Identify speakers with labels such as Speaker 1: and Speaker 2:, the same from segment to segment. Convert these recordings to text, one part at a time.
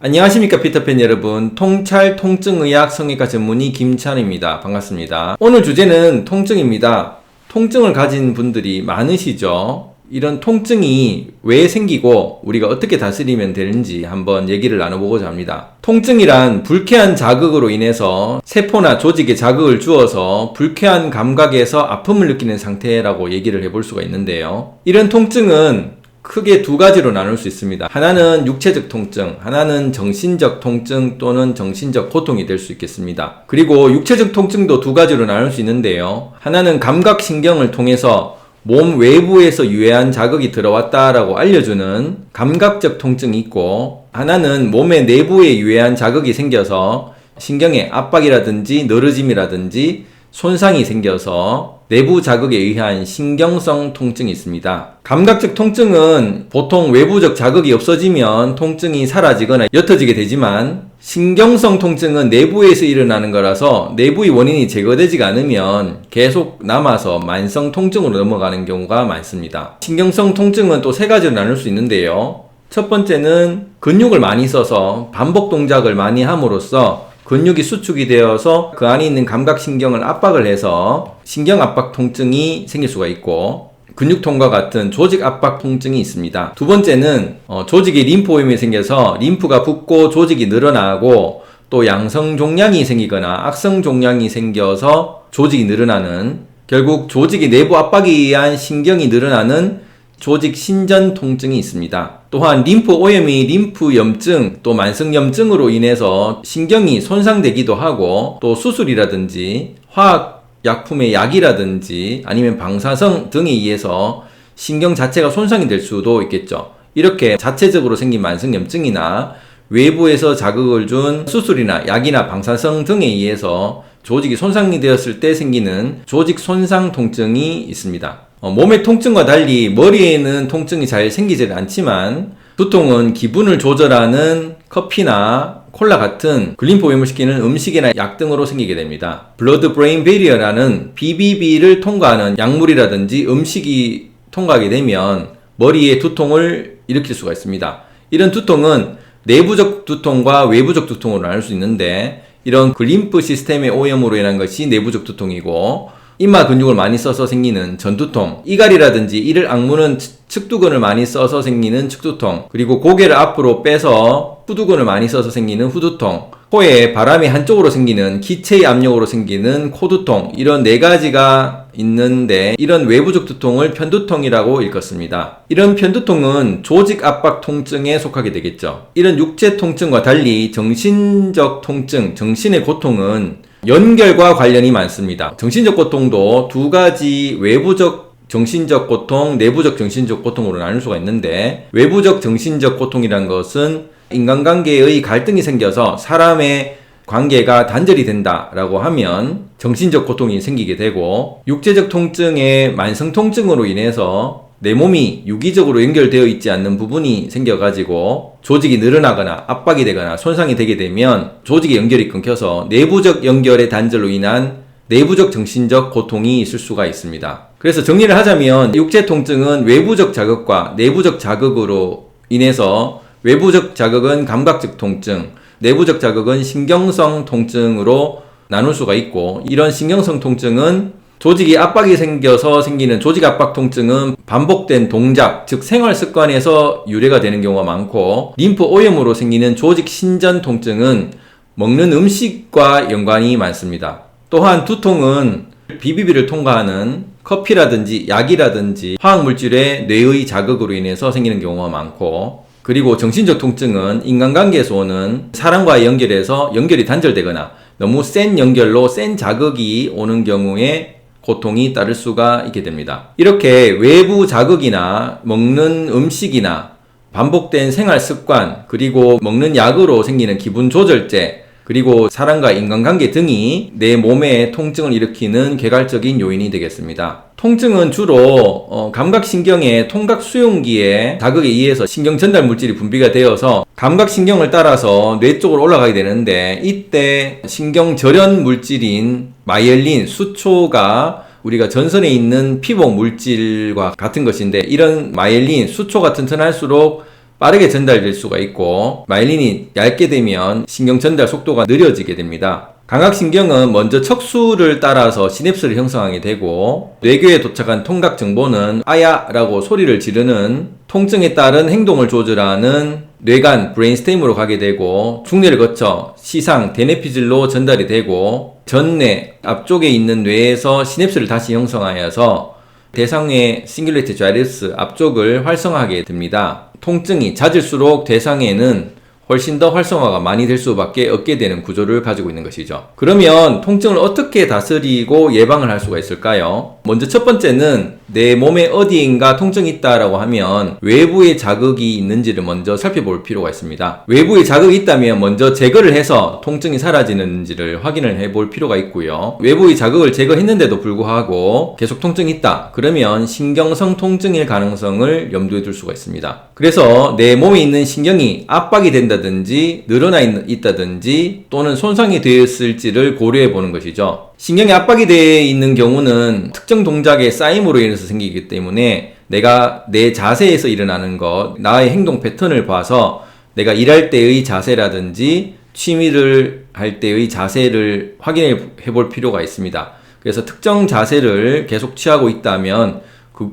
Speaker 1: 안녕하십니까 피터팬 여러분. 통찰 통증의학 성형외과 전문의 김찬입니다. 반갑습니다. 오늘 주제는 통증입니다. 통증을 가진 분들이 많으시죠? 이런 통증이 왜 생기고 우리가 어떻게 다스리면 되는지 한번 얘기를 나눠보고자 합니다. 통증이란 불쾌한 자극으로 인해서 세포나 조직에 자극을 주어서 불쾌한 감각에서 아픔을 느끼는 상태라고 얘기를 해볼 수가 있는데요. 이런 통증은 크게 두 가지로 나눌 수 있습니다. 하나는 육체적 통증, 하나는 정신적 통증 또는 정신적 고통이 될 수 있겠습니다. 그리고 육체적 통증도 두 가지로 나눌 수 있는데요. 하나는 감각신경을 통해서 몸 외부에서 유해한 자극이 들어왔다라고 알려주는 감각적 통증이 있고, 하나는 몸의 내부에 유해한 자극이 생겨서 신경의 압박이라든지 늘어짐이라든지 손상이 생겨서 내부 자극에 의한 신경성 통증이 있습니다. 감각적 통증은 보통 외부적 자극이 없어지면 통증이 사라지거나 옅어지게 되지만, 신경성 통증은 내부에서 일어나는 거라서 내부의 원인이 제거되지가 않으면 계속 남아서 만성 통증으로 넘어가는 경우가 많습니다. 신경성 통증은 또 세 가지로 나눌 수 있는데요. 첫 번째는 근육을 많이 써서 반복 동작을 많이 함으로써 근육이 수축이 되어서 그 안에 있는 감각신경을 압박을 해서 신경압박 통증이 생길 수가 있고, 근육통과 같은 조직압박 통증이 있습니다. 두 번째는 조직에 림프오염이 생겨서 림프가 붓고 조직이 늘어나고, 또 양성종양이 생기거나 악성종양이 생겨서 조직이 늘어나는, 결국 조직의 내부 압박에 의한 신경이 늘어나는 조직 신전 통증이 있습니다. 또한 림프 오염이 림프염증 또 만성염증으로 인해서 신경이 손상되기도 하고, 또 수술이라든지 화학약품의 약이라든지 아니면 방사성 등에 의해서 신경 자체가 손상이 될 수도 있겠죠. 이렇게 자체적으로 생긴 만성염증이나 외부에서 자극을 준 수술이나 약이나 방사성 등에 의해서 조직이 손상이 되었을 때 생기는 조직 손상 통증이 있습니다. 몸의 통증과 달리 머리에는 통증이 잘 생기지 않지만, 두통은 기분을 조절하는 커피나 콜라 같은 글림프 오염을 시키는 음식이나 약 등으로 생기게 됩니다. 블러드 브레인 베리어라는 BBB를 통과하는 약물이라든지 음식이 통과하게 되면 머리에 두통을 일으킬 수가 있습니다. 이런 두통은 내부적 두통과 외부적 두통으로 나눌 수 있는데, 이런 글림프 시스템의 오염으로 인한 것이 내부적 두통이고, 이마 근육을 많이 써서 생기는 전두통, 이갈이라든지 이를 악무는 측두근을 많이 써서 생기는 측두통, 그리고 고개를 앞으로 빼서 후두근을 많이 써서 생기는 후두통, 코에 바람이 한쪽으로 생기는 기체의 압력으로 생기는 코두통, 이런 네 가지가 있는데, 이런 외부적 두통을 편두통이라고 일컫습니다. 이런 편두통은 조직 압박 통증에 속하게 되겠죠. 이런 육체 통증과 달리 정신적 통증, 정신의 고통은 연결과 관련이 많습니다. 정신적 고통도 두 가지 외부적 정신적 고통, 내부적 정신적 고통으로 나눌 수가 있는데, 외부적 정신적 고통이란 것은 인간관계의 갈등이 생겨서 사람의 관계가 단절이 된다라고 하면 정신적 고통이 생기게 되고, 육체적 통증의 만성 통증으로 인해서 내 몸이 유기적으로 연결되어 있지 않는 부분이 생겨가지고 조직이 늘어나거나 압박이 되거나 손상이 되게 되면 조직의 연결이 끊겨서 내부적 연결의 단절로 인한 내부적 정신적 고통이 있을 수가 있습니다. 그래서 정리를 하자면, 육체 통증은 외부적 자극과 내부적 자극으로 인해서, 외부적 자극은 감각적 통증, 내부적 자극은 신경성 통증으로 나눌 수가 있고, 이런 신경성 통증은 조직이 압박이 생겨서 생기는 조직 압박 통증은 반복된 동작, 즉 생활 습관에서 유래가 되는 경우가 많고, 림프 오염으로 생기는 조직 신전 통증은 먹는 음식과 연관이 많습니다. 또한 두통은 BBB를 통과하는 커피라든지 약이라든지 화학물질의 뇌의 자극으로 인해서 생기는 경우가 많고, 그리고 정신적 통증은 인간관계에서 오는 사람과의 연결에서 연결이 단절되거나 너무 센 연결로 센 자극이 오는 경우에 고통이 따를 수가 있게 됩니다. 이렇게 외부 자극이나 먹는 음식이나 반복된 생활 습관, 그리고 먹는 약으로 생기는 기분 조절제, 그리고 사람과 인간관계 등이 내 몸에 통증을 일으키는 개괄적인 요인이 되겠습니다. 통증은 주로 감각신경의 통각수용기의 자극에 의해서 신경 전달 물질이 분비가 되어서 감각신경을 따라서 뇌 쪽으로 올라가게 되는데, 이때 신경 절연 물질인 마이엘린, 수초가 우리가 전선에 있는 피복 물질과 같은 것인데, 이런 마이엘린, 수초가 튼튼할수록 빠르게 전달될 수가 있고 마일린이 얇게 되면 신경 전달 속도가 느려지게 됩니다. 감각신경은 먼저 척수를 따라서 시냅스를 형성하게 되고 뇌교에 도착한 통각 정보는 아야라고 소리를 지르는 통증에 따른 행동을 조절하는 뇌간 브레인스템으로 가게 되고 중뇌를 거쳐 시상 대뇌피질로 전달이 되고 전뇌 앞쪽에 있는 뇌에서 시냅스를 다시 형성하여서 대상의 싱귤레이트 자이러스 앞쪽을 활성화하게 됩니다. 통증이 잦을수록 대상에는 훨씬 더 활성화가 많이 될 수밖에 없게 되는 구조를 가지고 있는 것이죠. 그러면 통증을 어떻게 다스리고 예방을 할 수가 있을까요? 먼저 첫 번째는 내 몸에 어디인가 통증이 있다라고 하면 외부의 자극이 있는지를 먼저 살펴볼 필요가 있습니다. 외부의 자극이 있다면 먼저 제거를 해서 통증이 사라지는지를 확인을 해볼 필요가 있고요. 외부의 자극을 제거했는데도 불구하고 계속 통증이 있다. 그러면 신경성 통증일 가능성을 염두에 둘 수가 있습니다. 그래서 내 몸에 있는 신경이 압박이 된다든지 늘어나 있다든지 또는 손상이 되었을지를 고려해 보는 것이죠. 신경이 압박이 되어 있는 경우는 특정 동작의 쌓임으로 인해서 생기기 때문에 내가 내 자세에서 일어나는 것, 나의 행동 패턴을 봐서 내가 일할 때의 자세라든지 취미를 할 때의 자세를 확인해 볼 필요가 있습니다. 그래서 특정 자세를 계속 취하고 있다면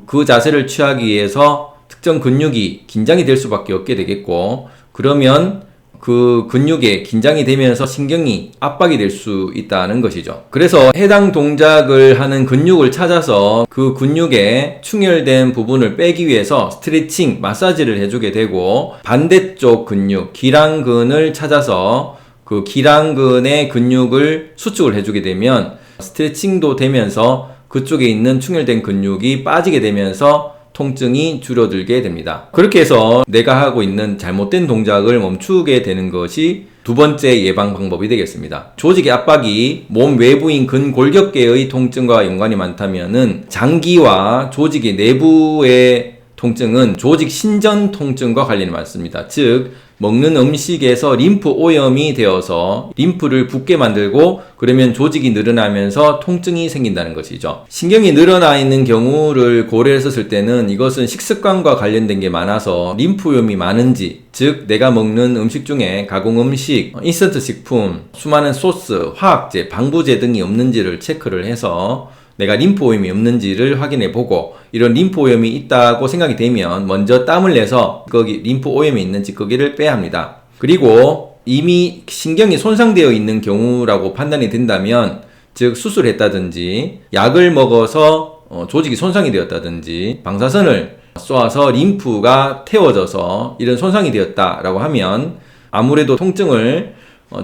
Speaker 1: 그 자세를 취하기 위해서 특정 근육이 긴장이 될 수밖에 없게 되겠고 그러면 그 근육에 긴장이 되면서 신경이 압박이 될 수 있다는 것이죠. 그래서 해당 동작을 하는 근육을 찾아서 그 근육에 충혈된 부분을 빼기 위해서 스트레칭, 마사지를 해주게 되고 반대쪽 근육, 기랑근을 찾아서 그 기랑근의 근육을 수축을 해주게 되면 스트레칭도 되면서 그쪽에 있는 충혈된 근육이 빠지게 되면서 통증이 줄어들게 됩니다. 그렇게 해서 내가 하고 있는 잘못된 동작을 멈추게 되는 것이 두 번째 예방 방법이 되겠습니다. 조직의 압박이 몸 외부인 근골격계의 통증과 연관이 많다면은 장기와 조직의 내부의 통증은 조직 신전 통증과 관련이 많습니다. 즉 먹는 음식에서 림프 오염이 되어서 림프를 붓게 만들고 그러면 조직이 늘어나면서 통증이 생긴다는 것이죠. 신경이 늘어나 있는 경우를 고려했었을 때는 이것은 식습관과 관련된 게 많아서 림프 오염이 많은지, 즉 내가 먹는 음식 중에 가공 음식, 인스턴트 식품, 수많은 소스, 화학제, 방부제 등이 없는지를 체크를 해서 내가 림프 오염이 없는지를 확인해 보고 이런 림프 오염이 있다고 생각이 되면 먼저 땀을 내서 거기 림프 오염이 있는지 거기를 빼야 합니다. 그리고 이미 신경이 손상되어 있는 경우라고 판단이 된다면 즉 수술했다든지 약을 먹어서 조직이 손상이 되었다든지 방사선을 쏘아서 림프가 태워져서 이런 손상이 되었다라고 하면 아무래도 통증을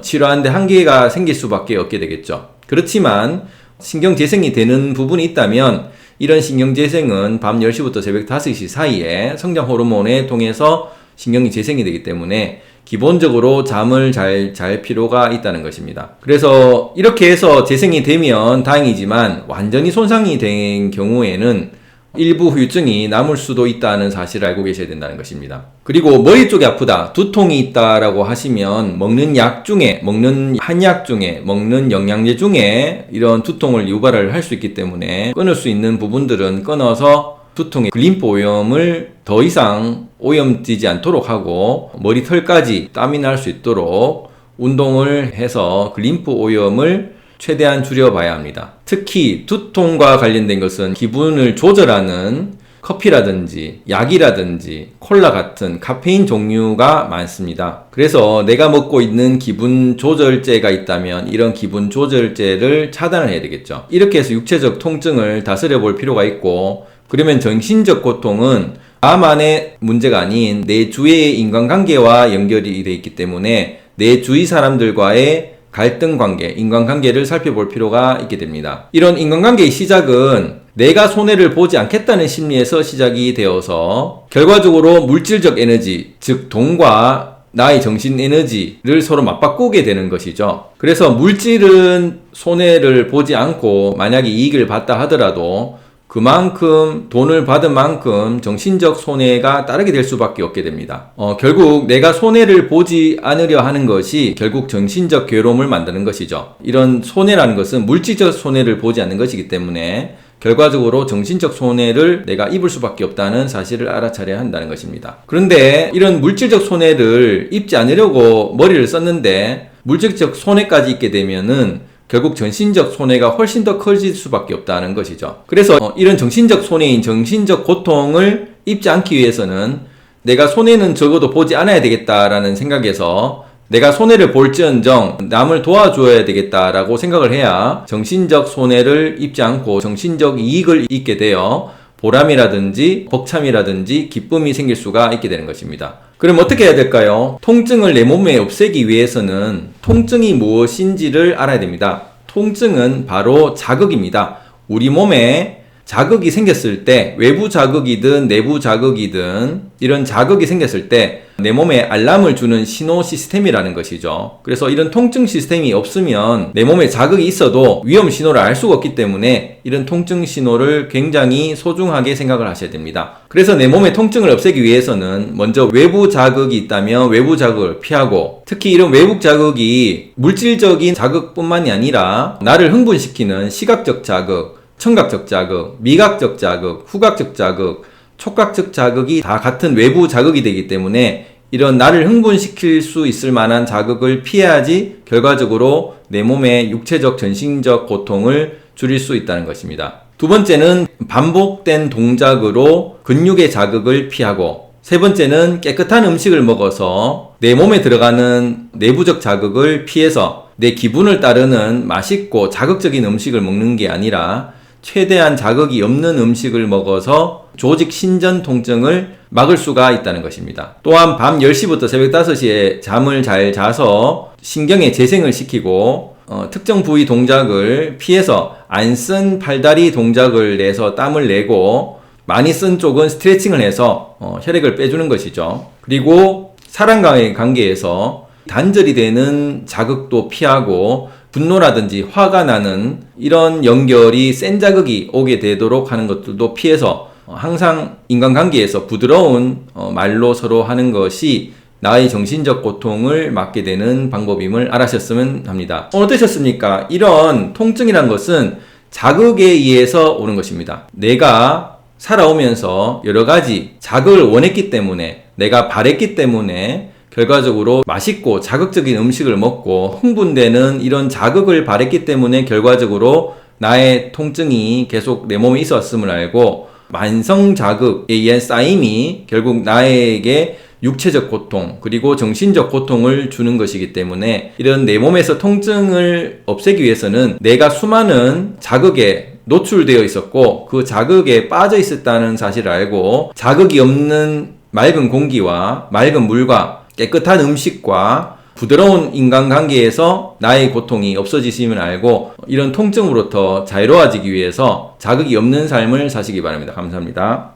Speaker 1: 치료하는데 한계가 생길 수밖에 없게 되겠죠. 그렇지만 신경재생이 되는 부분이 있다면 이런 신경재생은 밤 10시부터 새벽 5시 사이에 성장 호르몬에 통해서 신경이 재생이 되기 때문에 기본적으로 잠을 잘 필요가 있다는 것입니다. 그래서 이렇게 해서 재생이 되면 다행이지만 완전히 손상이 된 경우에는 일부 후유증이 남을 수도 있다는 사실을 알고 계셔야 된다는 것입니다. 그리고 머리 쪽이 아프다, 두통이 있다라고 하시면 먹는 약 중에, 먹는 한약 중에, 먹는 영양제 중에 이런 두통을 유발을 할 수 있기 때문에 끊을 수 있는 부분들은 끊어서 두통의 림프 오염을 더 이상 오염되지 않도록 하고 머리털까지 땀이 날 수 있도록 운동을 해서 그 림프 오염을 최대한 줄여봐야 합니다. 특히 두통과 관련된 것은 기분을 조절하는 커피라든지 약이라든지 콜라 같은 카페인 종류가 많습니다. 그래서 내가 먹고 있는 기분 조절제가 있다면 이런 기분 조절제를 차단을 해야 되겠죠. 이렇게 해서 육체적 통증을 다스려 볼 필요가 있고 그러면 정신적 고통은 나만의 문제가 아닌 내 주위의 인간관계와 연결이 되어 있기 때문에 내 주위 사람들과의 갈등 관계, 인간관계를 살펴볼 필요가 있게 됩니다. 이런 인간관계의 시작은 내가 손해를 보지 않겠다는 심리에서 시작이 되어서 결과적으로 물질적 에너지, 즉 돈과 나의 정신 에너지를 서로 맞바꾸게 되는 것이죠. 그래서 물질은 손해를 보지 않고 만약에 이익을 봤다 하더라도 그만큼 돈을 받은 만큼 정신적 손해가 따르게 될 수밖에 없게 됩니다. 결국 내가 손해를 보지 않으려 하는 것이 결국 정신적 괴로움을 만드는 것이죠. 이런 손해라는 것은 물질적 손해를 보지 않는 것이기 때문에 결과적으로 정신적 손해를 내가 입을 수밖에 없다는 사실을 알아차려야 한다는 것입니다. 그런데 이런 물질적 손해를 입지 않으려고 머리를 썼는데 물질적 손해까지 입게 되면은 결국 정신적 손해가 훨씬 더 커질 수밖에 없다는 것이죠. 그래서 이런 정신적 손해인 정신적 고통을 입지 않기 위해서는 내가 손해는 적어도 보지 않아야 되겠다라는 생각에서 내가 손해를 볼지언정 남을 도와줘야 되겠다라고 생각을 해야 정신적 손해를 입지 않고 정신적 이익을 입게 되어 보람이라든지 벅참이라든지 기쁨이 생길 수가 있게 되는 것입니다. 그럼 어떻게 해야 될까요? 통증을 내 몸에 없애기 위해서는 통증이 무엇인지를 알아야 됩니다. 통증은 바로 자극입니다. 우리 몸에 자극이 생겼을 때 외부 자극이든 내부 자극이든 이런 자극이 생겼을 때 내 몸에 알람을 주는 신호 시스템이라는 것이죠. 그래서 이런 통증 시스템이 없으면 내 몸에 자극이 있어도 위험 신호를 알 수가 없기 때문에 이런 통증 신호를 굉장히 소중하게 생각을 하셔야 됩니다. 그래서 내 몸의 통증을 없애기 위해서는 먼저 외부 자극이 있다면 외부 자극을 피하고, 특히 이런 외부 자극이 물질적인 자극뿐만이 아니라 나를 흥분시키는 시각적 자극, 청각적 자극, 미각적 자극, 후각적 자극, 촉각적 자극이 다 같은 외부 자극이 되기 때문에 이런 나를 흥분시킬 수 있을 만한 자극을 피해야지 결과적으로 내 몸의 육체적, 전신적 고통을 줄일 수 있다는 것입니다. 두 번째는 반복된 동작으로 근육의 자극을 피하고, 세 번째는 깨끗한 음식을 먹어서 내 몸에 들어가는 내부적 자극을 피해서 내 기분을 따르는 맛있고 자극적인 음식을 먹는 게 아니라 최대한 자극이 없는 음식을 먹어서 조직 신전 통증을 막을 수가 있다는 것입니다. 또한 밤 10시부터 새벽 5시에 잠을 잘 자서 신경의 재생을 시키고 특정 부위 동작을 피해서 안 쓴 팔다리 동작을 내서 땀을 내고 많이 쓴 쪽은 스트레칭을 해서 혈액을 빼주는 것이죠. 그리고 사람과의 관계에서 단절이 되는 자극도 피하고 분노라든지 화가 나는 이런 연결이 센 자극이 오게 되도록 하는 것들도 피해서 항상 인간관계에서 부드러운 말로 서로 하는 것이 나의 정신적 고통을 막게 되는 방법임을 알아셨으면 합니다. 어떠셨습니까? 이런 통증이란 것은 자극에 의해서 오는 것입니다. 내가 살아오면서 여러 가지 자극을 원했기 때문에, 내가 바랬기 때문에 결과적으로 맛있고 자극적인 음식을 먹고 흥분되는 이런 자극을 바랬기 때문에 결과적으로 나의 통증이 계속 내 몸에 있었음을 알고, 만성 자극에 의한 쌓임이 결국 나에게 육체적 고통 그리고 정신적 고통을 주는 것이기 때문에 이런 내 몸에서 통증을 없애기 위해서는 내가 수많은 자극에 노출되어 있었고 그 자극에 빠져 있었다는 사실을 알고, 자극이 없는 맑은 공기와 맑은 물과 깨끗한 음식과 부드러운 인간관계에서 나의 고통이 없어지심을 알고 이런 통증으로부터 자유로워지기 위해서 자극이 없는 삶을 사시기 바랍니다. 감사합니다.